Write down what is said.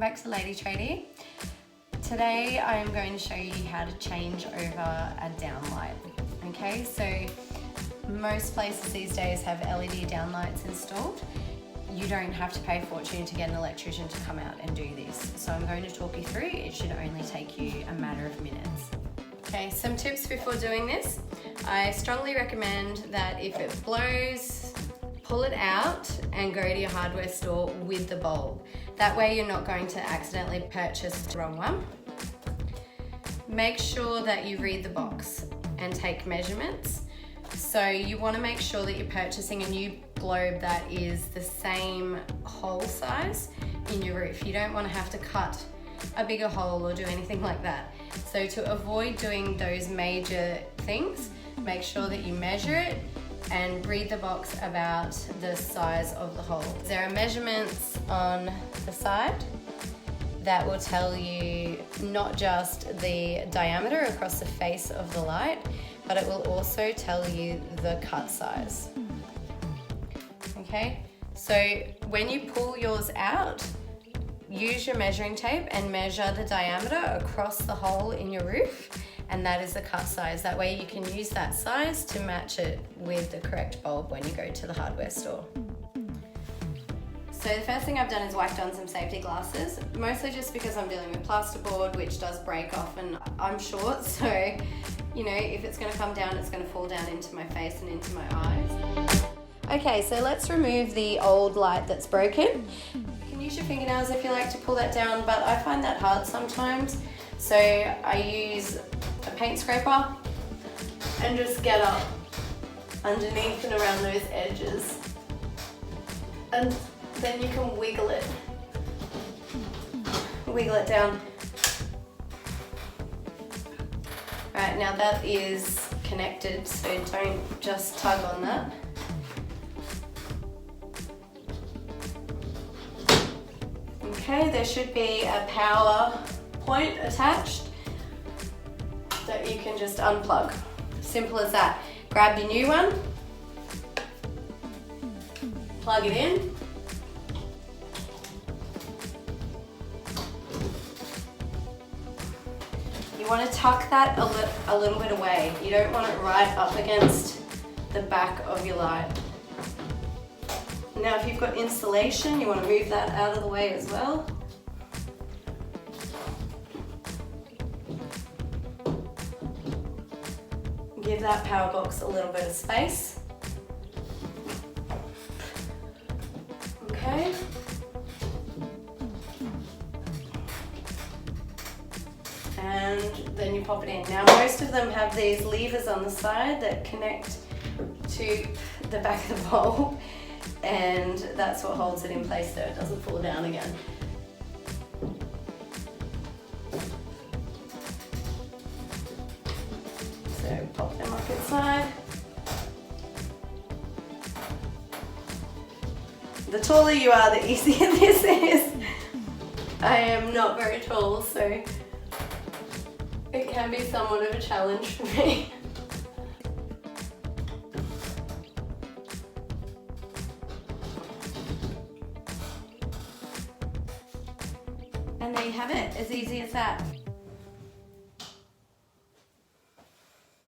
back to Lady Tradie. Today I am going to show you how to change over a downlight. Okay, so most places these days have LED downlights installed. You don't have to pay a fortune to get an electrician to come out and do this. So I'm going to talk you through. It should only take you a matter of minutes. Okay, some tips before doing this. I strongly recommend that if it blows, pull it out and go to your hardware store with the bulb. That way you're not going to accidentally purchase the wrong one. Make sure that you read the box and take measurements. So you want to make sure that you're purchasing a new globe that is the same hole size in your roof. You don't want to have to cut a bigger hole or do anything like that. So to avoid doing those major things, make sure that you measure it and read the box about the size of the hole. There are measurements on the side that will tell you not just the diameter across the face of the light, but it will also tell you the cut size. Okay, so when you pull yours out, use your measuring tape and measure the diameter across the hole in your roof, and that is the cut size. That way you can use that size to match it with the correct bulb when you go to the hardware store. So the first thing I've done is whacked on some safety glasses, mostly just because I'm dealing with plasterboard, which does break off, and I'm short, so you know, if it's going to come down, it's going to fall down into my face and into my eyes. Okay, so let's remove the old light that's broken. You can use your fingernails if you like to pull that down, but I find that hard sometimes. So I use a paint scraper and just get up underneath and around those edges. And then you can wiggle it down. Right, now that is connected, so don't just tug on that. Okay, there should be a power point attached that you can just unplug. Simple as that. Grab your new one, plug it in. You want to tuck that a little bit away. You don't want it right up against the back of your light. Now if you've got insulation, you want to move that out of the way as well. Give that power box a little bit of space. Okay. And then you pop it in. Now most of them have these levers on the side that connect to the back of the bulb, and that's what holds it in place so it doesn't fall down again. So pop them up inside. The taller you are, the easier this is. I am not very tall, so it can be somewhat of a challenge for me. And there you have it, as easy as that.